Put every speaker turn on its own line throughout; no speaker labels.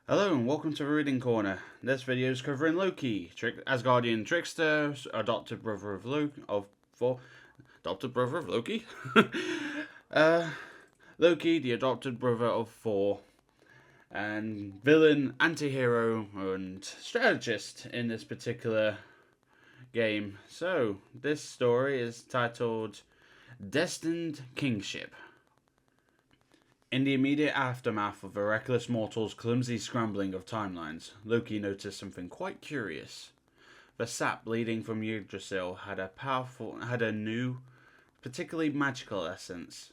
Hello and welcome to Reading Corner. This video is covering Loki, Asgardian trickster, adopted brother of Loki. uh, Loki, the adopted brother of Thor, and villain, anti-hero, and strategist in this particular game. So this story is titled Destined Kingship. In the immediate aftermath of a reckless mortal's clumsy scrambling of timelines, Loki noticed something quite curious. The sap bleeding from Yggdrasil had a new, particularly magical essence.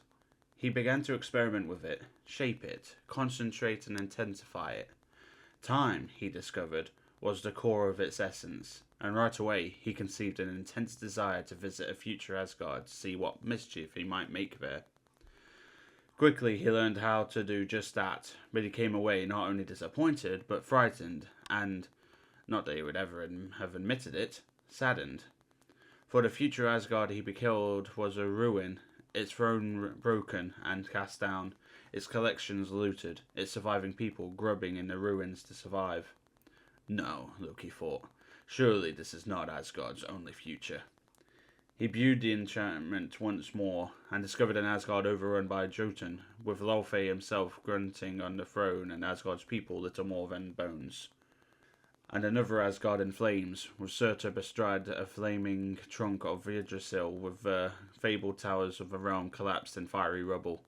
He began to experiment with it, shape it, concentrate and intensify it. Time, he discovered, was the core of its essence, and right away he conceived an intense desire to visit a future Asgard to see what mischief he might make there. Quickly he learned how to do just that, but he came away not only disappointed, but frightened, and, not that he would ever have admitted it, saddened. For the future Asgard he beheld was a ruin, its throne broken and cast down, its collections looted, its surviving people grubbing in the ruins to survive. No, Loki thought, surely this is not Asgard's only future. He viewed the enchantment once more, and discovered an Asgard overrun by Jotun, with Laufey himself grunting on the throne and Asgard's people little more than bones. And another Asgard in flames, with Surtur bestride a flaming trunk of Yggdrasil, with the fabled towers of the realm collapsed in fiery rubble.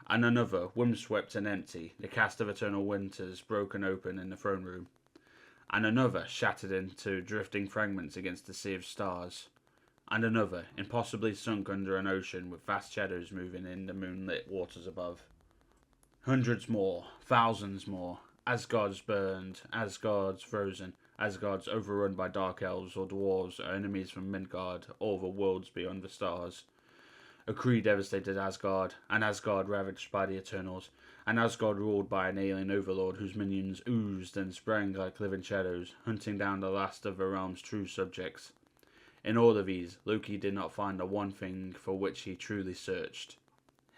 And another, windswept and empty, the cast of eternal winters broken open in the throne room. And another, shattered into drifting fragments against the sea of stars. And another, impossibly sunk under an ocean with vast shadows moving in the moonlit waters above. Hundreds more, thousands more, Asgard's burned, Asgard's frozen, Asgard's overrun by dark elves or dwarves or enemies from Midgard, or the worlds beyond the stars. A Kree devastated Asgard, an Asgard ravaged by the Eternals, an Asgard ruled by an alien overlord whose minions oozed and sprang like living shadows, hunting down the last of the realm's true subjects. In all of these, Loki did not find the one thing for which he truly searched: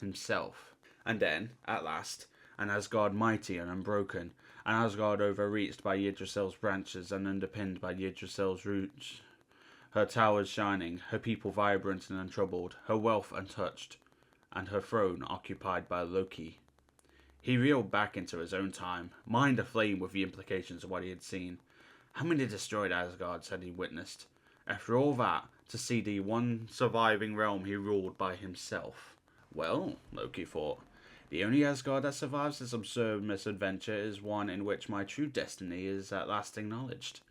himself. And then, at last, an Asgard mighty and unbroken, an Asgard overreached by Yggdrasil's branches and underpinned by Yggdrasil's roots, her towers shining, her people vibrant and untroubled, her wealth untouched, and her throne occupied by Loki. He reeled back into his own time, mind aflame with the implications of what he had seen. How many destroyed Asgards had he witnessed? After all that, to see the one surviving realm he ruled by himself. Well, Loki thought, the only Asgard that survives this absurd misadventure is one in which my true destiny is at last acknowledged,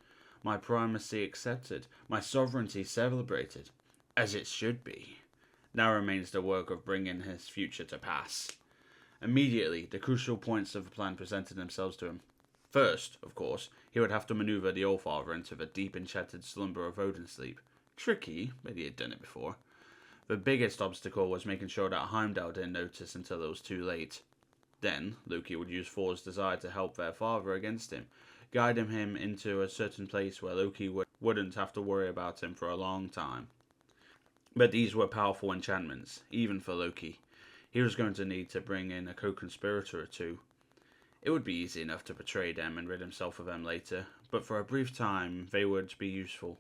my primacy accepted, my sovereignty celebrated, as it should be. Now remains the work of bringing his future to pass. Immediately, the crucial points of the plan presented themselves to him. First, of course, he would have to maneuver the Allfather into the deep enchanted slumber of Odin's sleep. Tricky, but he had done it before. The biggest obstacle was making sure that Heimdall didn't notice until it was too late. Then, Loki would use Thor's desire to help their father against him, guiding him into a certain place where Loki wouldn't have to worry about him for a long time. But these were powerful enchantments, even for Loki. He was going to need to bring in a co-conspirator or two. It would be easy enough to betray them and rid himself of them later, but for a brief time they would be useful.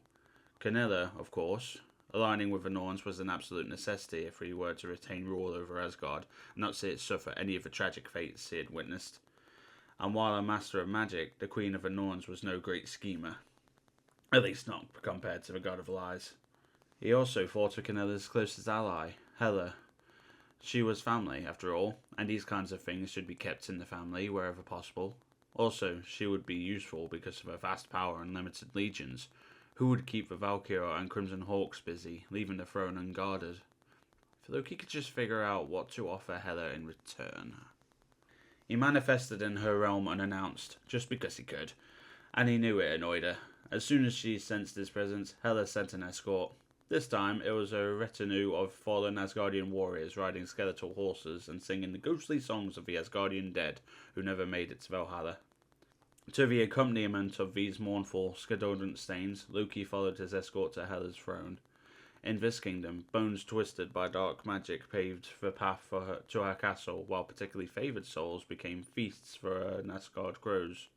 Canilla, of course. Aligning with the Norns was an absolute necessity if he were to retain rule over Asgard and not see it suffer any of the tragic fates he had witnessed. And while a master of magic, the Queen of the Norns was no great schemer. At least not compared to the God of Lies. He also fought for Canilla's closest ally, Hela. She was family, after all, and these kinds of things should be kept in the family wherever possible. Also, she would be useful because of her vast power and limited legions. Who would keep the Valkyr and Crimson Hawks busy, leaving the throne unguarded? If Loki could just figure out what to offer Hela in return. He manifested in her realm unannounced, just because he could, and he knew it annoyed her. As soon as she sensed his presence, Hela sent an escort. This time, it was a retinue of fallen Asgardian warriors riding skeletal horses and singing the ghostly songs of the Asgardian dead who never made it to Valhalla. To the accompaniment of these mournful, scadodent strains, Loki followed his escort to Hela's throne. In this kingdom, bones twisted by dark magic paved the path for her, to her castle, while particularly favoured souls became feasts for her Asgard crows.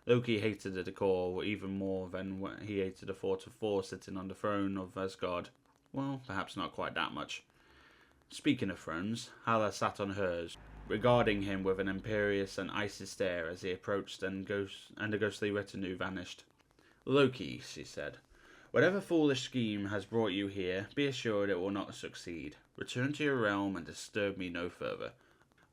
Loki hated the decor even more than he hated the thought of Thor sitting on the throne of Asgard. Well, perhaps not quite that much. Speaking of thrones, Hela sat on hers, regarding him with an imperious and icy stare as he approached and the ghostly retinue vanished. Loki, she said, whatever foolish scheme has brought you here, be assured it will not succeed. Return to your realm and disturb me no further.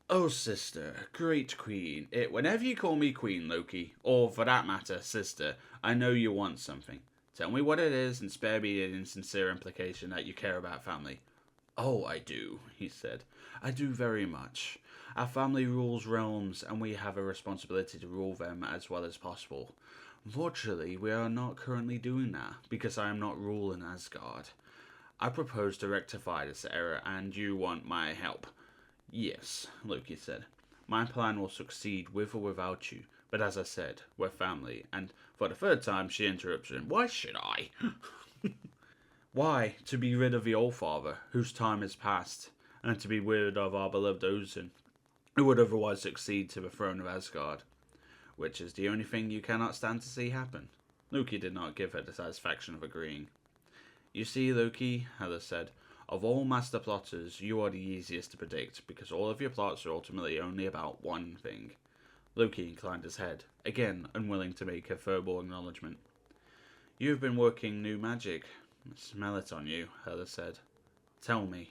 Oh, sister, great queen. Whenever you call me queen, Loki, or for that matter, sister, I know you want something. Tell me what it is and spare me an insincere implication that you care about family. Oh, I do, he said. I do very much. Our family rules realms, and we have a responsibility to rule them as well as possible. Unfortunately, we are not currently doing that, because I am not ruling Asgard. I propose to rectify this error, and you want my help. Yes, Loki said. My plan will succeed with or without you, but as I said, we're family, and for the third time she interrupted him. Why should I? Why? To be rid of the Allfather, whose time has passed, and to be rid of our beloved Odin, who would otherwise succeed to the throne of Asgard, which is the only thing you cannot stand to see happen. Loki did not give her the satisfaction of agreeing. You see, Loki, Hela said, of all master plotters, you are the easiest to predict, because all of your plots are ultimately only about one thing. Loki inclined his head, again unwilling to make a verbal acknowledgement. You have been working new magic. I smell it on you, Hela said. Tell me.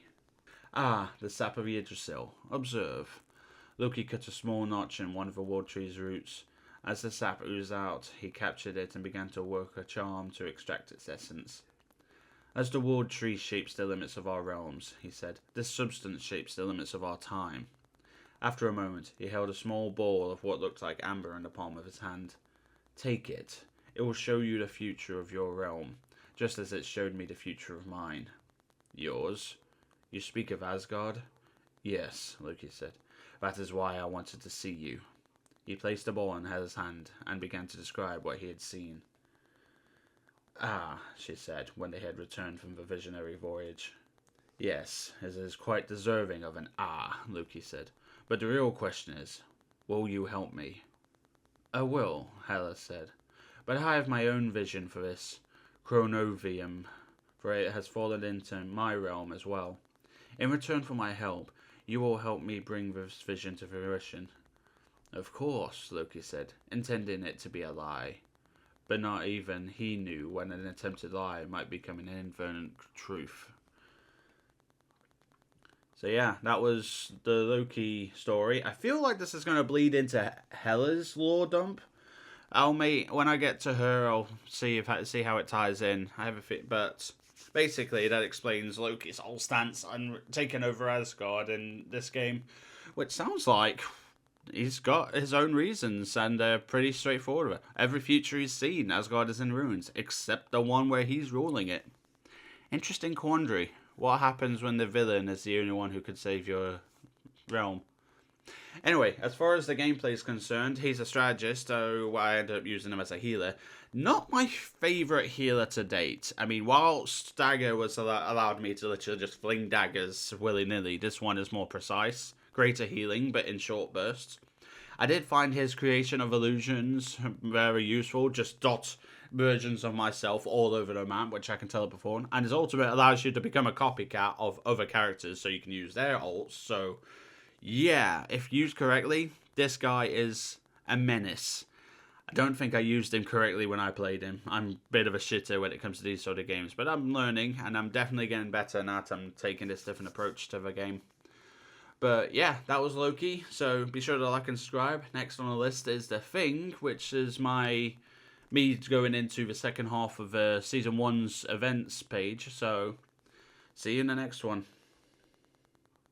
Ah, the sap of Yggdrasil. Observe. Loki cut a small notch in one of the wood tree's roots. As the sap oozed out, he captured it and began to work a charm to extract its essence. As the wood tree shapes the limits of our realms, he said, this substance shapes the limits of our time. After a moment, he held a small ball of what looked like amber in the palm of his hand. Take it. It will show you the future of your realm, just as it showed me the future of mine. Yours? You speak of Asgard? Yes, Loki said. That is why I wanted to see you. He placed the ball in Hela's hand and began to describe what he had seen. Ah, she said, when they had returned from the visionary voyage. Yes, it is quite deserving of an ah, Loki said. But the real question is, will you help me? I will, Hela said. But I have my own vision for this Chronovium, for it has fallen into my realm as well. In return for my help, you will help me bring this vision to fruition. Of course, Loki said, intending it to be a lie. But not even he knew when an attempted lie might become an infinite truth. So yeah, that was the Loki story. I feel like this is going to bleed into Hela's lore dump. When I get to her, I'll see how it ties in. I have a fit, but basically that explains Loki's whole stance on taking over Asgard in this game, which sounds like he's got his own reasons, and they're pretty straightforward. Every future he's seen, Asgard is in ruins, except the one where he's ruling it. Interesting quandary. What happens when the villain is the only one who could save your realm? Anyway, as far as the gameplay is concerned, he's a strategist, so I ended up using him as a healer. Not my favourite healer to date. I mean, while Stagger was allowed me to literally just fling daggers willy-nilly, this one is more precise. Greater healing, but in short bursts. I did find his creation of illusions very useful. Just dot versions of myself all over the map, which I can teleport on. And his ultimate allows you to become a copycat of other characters, so you can use their ults. So, yeah, if used correctly, this guy is a menace. I don't think I used him correctly when I played him. I'm a bit of a shitter when it comes to these sort of games, but I'm learning, and I'm definitely getting better now that I'm taking this different approach to the game. But yeah, that was Loki, so be sure to like and subscribe. Next on the list is The Thing, which is me going into the second half of Season 1's events page, so see you in the next one.